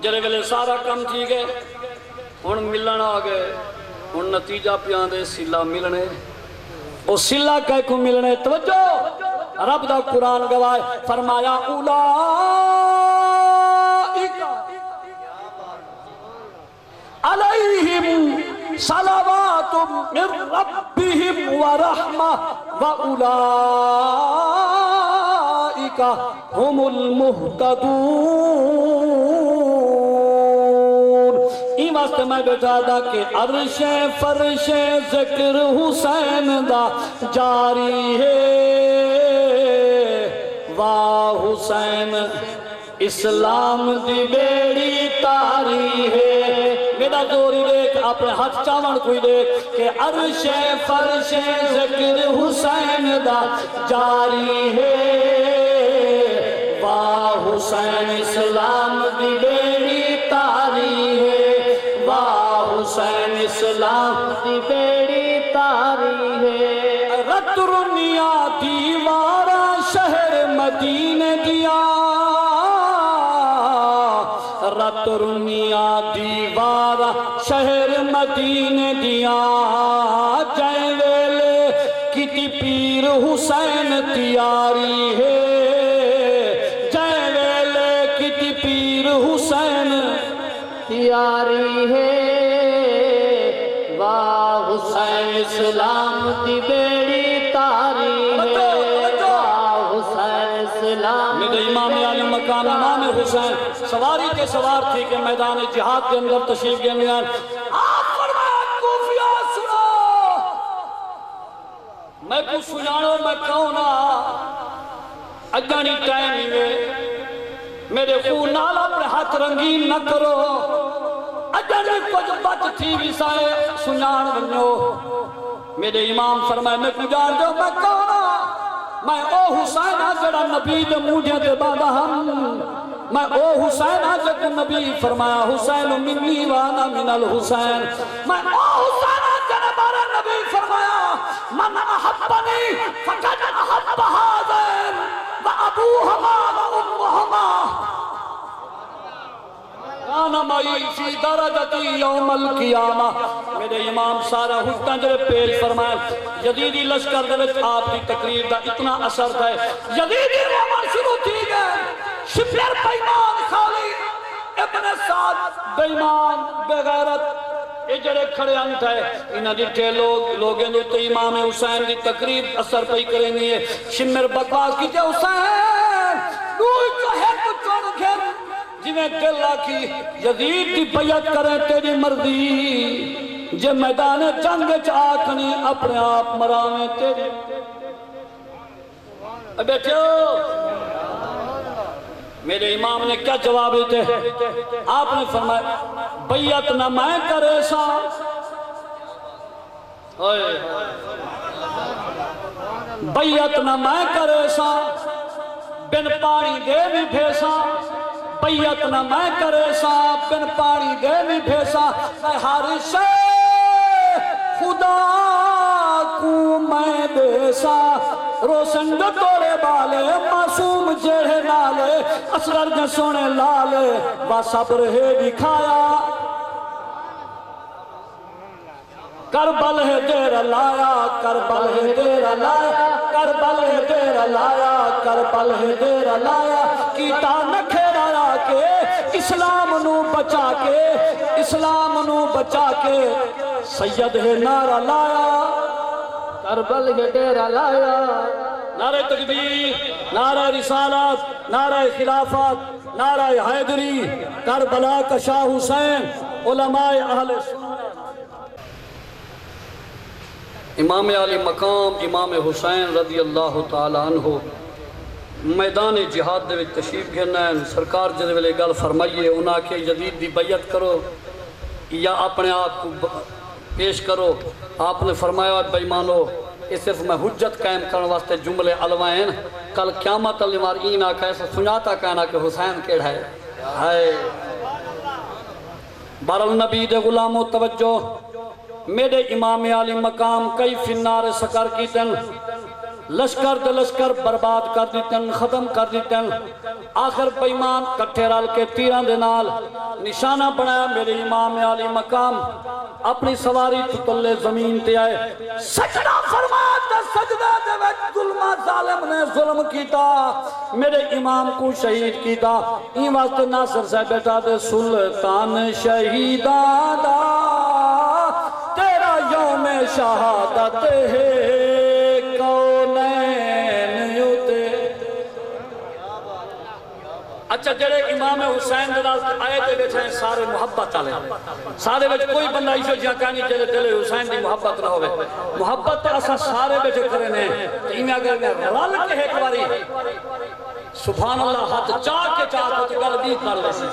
جرے ویلے سارا کم تھی گئے، ہن ملن آ گئے، ہن نتیجہ پیاں دے سلا ملنے، او سلا کہہ کو ملنے، توجہ رب دا قرآن گواہ فرمایا اولئک علیہم صلوات من ربہم ورحمہ وَأُولَئِكَ هُمُ الْمُهْتَدُونَ۔ این واسطے میں بیٹھا دا کہ عرش فرش ذکر حسین دا جاری ہے، واہ حسین اسلام دی بیڑی تاری ہے۔ میرا دوری دیکھ، اپنے ہاتھ چاون کوئی دیکھ کہ عرش فرش ذکر حسین دا جاری ہے، واہ حسین اسلام دی بیڑی تاری ہے، واہ حسین اسلام دی بیڑی تاری ہے۔ رت رنیا دیوارا شہر مدینے دیا، رت رنیا دیوارا شہر مدینے دیا، جائے ویلے کتی پیر حسین تیاری ہے، جائے ویلے کتی پیر حسین تیاری ہے، واہ حسین اسلام دی بیڑی تاری ہے، واہ حسین اسلام۔ میرے امام عالم مقام امام حسین سواری کے سوار تھی کہ میدان جہاد کے اندر تشریف گئے میان، آپ فرمایا کوفیہ سنو، میں کو سنانو میں کہونا اگانی ٹائم ہی میں میرے خون نال اپنے ہاتھ رنگین نہ کرو، اگانی کچھ بچ تھی بھی سائے سنان بنو۔ میرے امام فرمائے میں کو جان دو میں کہونا میں او حسین جڑا نبی دے موجے دے باندھا ہم، میں او حسین جڑا نبی فرمایا حسین منی وانا من الحسین، میں او حسین جڑا بارے نبی فرمایا من احبنی فقد احب هذین وابوہما وامہما کانا مائی فی درجتی یوم القیامہ۔ میرے امام سارا حجتاں جڑے پیش فرمائے، یزیدی لشکر دے وچ آپ کی تقریر دا اتنا اثر تھا، یزیدی رومان شروع تھی گئے، شبیر بیمان خالد ابن سعد بیمان بغیرت، یہ جڑے کھڑے انت ہے انہاں جتھے لوگیں دے تے امام حسین دی تقریر اثر پئی کریں گے، شمر بکواس کیتے حسین کوئی چاہے تو چڑھ گھر جنہیں دل آکھی یزید دی بیعت کریں تیری مرضی، جے میدان جنگ چاکنی اپنے آپ مراویں تیری۔ بیٹھو میرے امام نے کیا جواب دیتے، آپ نے فرمایا بیعت نہ میں کرے سا، بیعت نہ میں کرے سا، بن پانی دے بھی بھیسا، بیعت نہ میں کرے سا، بن پانی دے بھی بھیسا، میں ہر شے خدا کو میں بیسا، روشن جو توڑے بالے معصوم جڑے نالے، اسرار جو سونے لالے با صبر ہے دکھایا، کربل ہے تیرا لایا کربل ہے تیرا لایا کربل ہے تیرا لایا کربل ہے تیرا لایا کیتا نکھیرایا کے اسلام نو بچا کے اسلام نو بچا کے سید ہے نعرہ لایا کربل ہے تیرا لایا نعرہ تکبیر نعرہ رسالت نعرہ خلافت نعرہ حیدری کربلا کا شاہ حسین علماء اہل امام علی مقام امام حسین رضی اللہ تعالیٰ عنہ میدان جہاد دے وچ تشریف گھرنا ہے سرکار جدے ویلے گل فرمائیے انہاں کے جدید دی بیعت کرو یا اپنے آپ کو پیش کرو آپ نے فرمایا بے ایمانو اس صرف میں حجت قائم کرنے واسطے جملے علوائیں کل قیامت الامار این آکھا ایسا سناتا کہنا کہ حسین کیڑا ہے بارالنبی دے غلامو توجہ میرے امام علی مقام کئی فنار سکر کی تن لشکر دے لشکر برباد کر دیتن ختم کر دیتن آخر پیمان کٹھے رال کے تیران دے نال نشانہ بنایا میرے امام علی مقام اپنی سواری تطلے زمین تے آئے سجدہ فرماتا سجدہ دے وقت ظلمہ ظالم نے ظلم کیتا میرے امام کو شہید کیتا این واسطے ناصر سے بیٹا دے سلطان شہیدان دا تیرا یوم شہادت ہے اچھا جڑے امام حسین دلال آئے دے بیٹھے ہیں سارے محبت آلے سارے بیٹھے کوئی بندہ ایشو جہاں کہانی جلے دلے حسین دی محبت نہ ہوئے محبت تے اسا سارے بیٹھے کرنے تو ایمیں اگر میں رل کے ایک باری سبحان اللہ ہاتھ چاہ کے تو گل دیت کر لے سی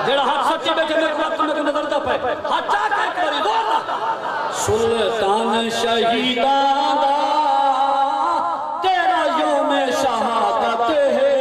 جڑا ہاتھ سچے بیٹھے میں وقت میں کو نظر دا پائے ہاتھ چاہ کے ایک باری دو سلطان شہیدان دا تیرا یوم شہادت ہے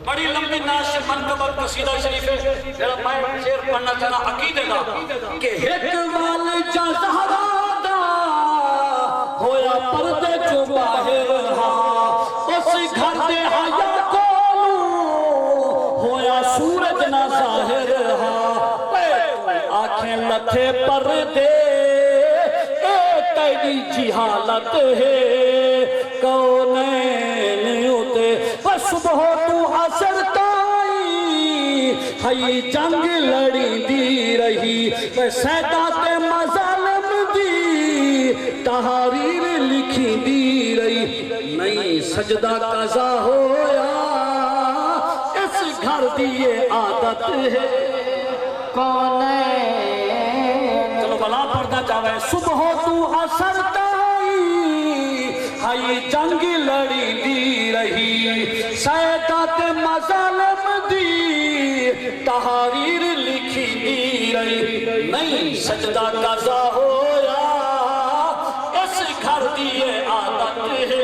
بڑی لمبی ناشر منقبت قصیدہ شریف ہے جڑا میں شیر پڑھنا چاہنا عقیدے دا کہ ایک وال جا زہرا دا ہویا پردے جو باہر ہاں اس گھر دے حیا کولو ہویا سورج نہ ظاہر ہاں آنکھیں لتھے پردے اے تیری جہالت ہے کونین ہوتے صبح تو عصر تائی ہائی جنگ لڑی دی رہی سیدات مظالم دی تحریر لکھی دی رہی نہیں سجدہ قضا ہویا اس گھر دیئے عادت ہے کونین چلو بلا پردہ چاہوے صبح تو عصر تائی ہائی جنگ لڑی دی رہی سیدات مظالم دی تحریر لکھی دی رہی نہیں سجدہ قضا ہویا اس گھر دیئے عادت ہے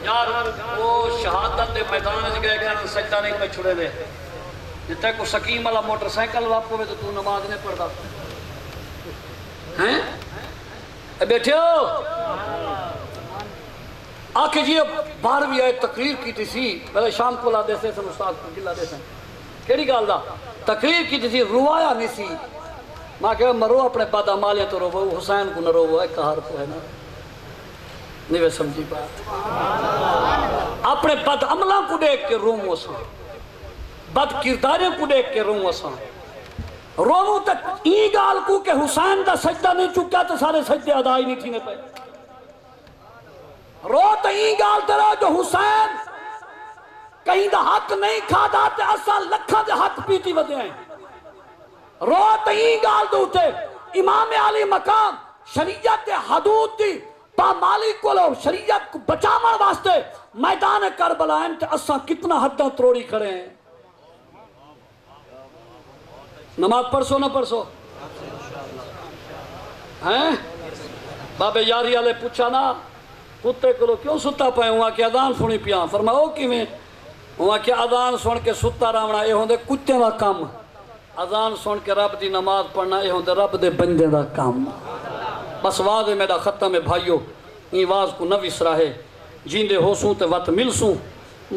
یار وہ شہادت دے میدان سے گئے کہ سجدہ نہیں پہ چھڑے دے جتے کو سکیم والا موٹر سائیکل واپو میں تو نماز نہیں پڑھتا ہیں بیٹھے ہو آکے جی باہر بھی آئے تقریر کی تھی سی پہلے شام کو لا دیسے سن استاد کو گلا دیسے کیڑی گال دا تقریر کی تھی روایا نہیں سی ماں کہ مرو اپنے بعد عمالیاں تو رو حسین کو نہ رو ایک کہار کو ہے نا نہیں وہ سمجھی بات اپنے بد عملہ کو دیکھ کے روم وساں بد کرداریں کو دیکھ کے روم وساں رومو تک ای گال کو کہ حسین دا سجدہ نہیں چکا تو سارے سجدے ادائی نہیں تھی پہ رو تو ای گال ترہ جو حسین کہیں دا حق نہیں کھا داتے اصلا لکھا دے حق پیتی ودے ہیں رو تو ای گال دوتے امام علی مقام شریعت حدود دی پامالی کو لو شریعت کو بچاون واسطے میدان کربلا ہیں تے اساں کتنا حداں تروڑی کھڑے ہیں. نماز پڑھسو نہ پڑھسو ہیں؟ بابے یاری والے پوچھا نا کتے کو کیوں ستا پائے ہوا کہ اذان سنی پیاں فرمایا او کیویں ہوا کہ اذان سن کے ستا رہنا یہ ہوندے کتے دا کام اذان سن کے رب دی نماز پڑھنا یہ ہوندے رب دے بندے دا کام. بس واضح میرا ختم ہے بھائیو این واز کو نہ وسراہے جیندے ہو سوں تے وقت مل سوں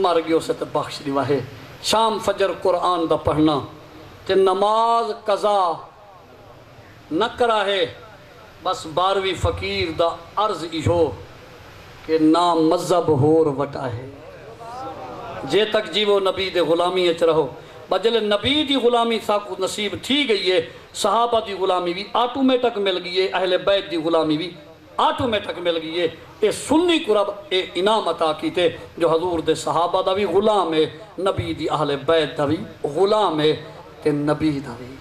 مر گیو سے تے بخش دی واہے. شام فجر قرآن دا پڑھنا تے نماز قضا نہ کراہے. بس 12ویں فقیر دا عرض ایہو کہ نام مذہب ہور وٹا ہے جے تک جیو نبی دے غلامی اچ رہو. بجل نبی دی غلامی ساکو نصیب تھی گئی ہے. صحابہ دی غلامی بھی آٹومیٹک مل گئی ہے. اہل بیت دی غلامی بھی آٹومیٹک مل گئی ہے. اے سنی کو رب اے انعام عطا کیتے جو حضور دے صحابہ دا بھی غلام ہے نبی دی اہل بیت دا بھی غلام ہے تے نبی دا بھی.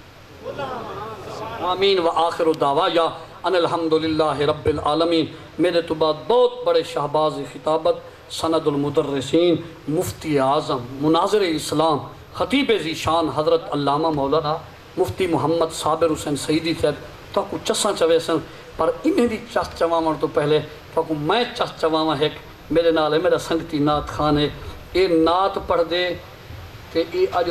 آمین و آخر دعوایا ان الحمدللہ رب العالمین. میرے تو بعد بہت بڑے شہباز خطابت سند المدرسین مفتی اعظم مناظر اسلام خطیب ذی شان حضرت علامہ مولانا مفتی محمد صابر حسین سیدی صاحب تو کو چساں چوے سن پر انہیں دی چس چواون تو پہلے تو کو میں چس چواواں ایک میرے نال ہے میرا سنگتی نعت خان ہے. اے نعت پڑھ دے تے اے اج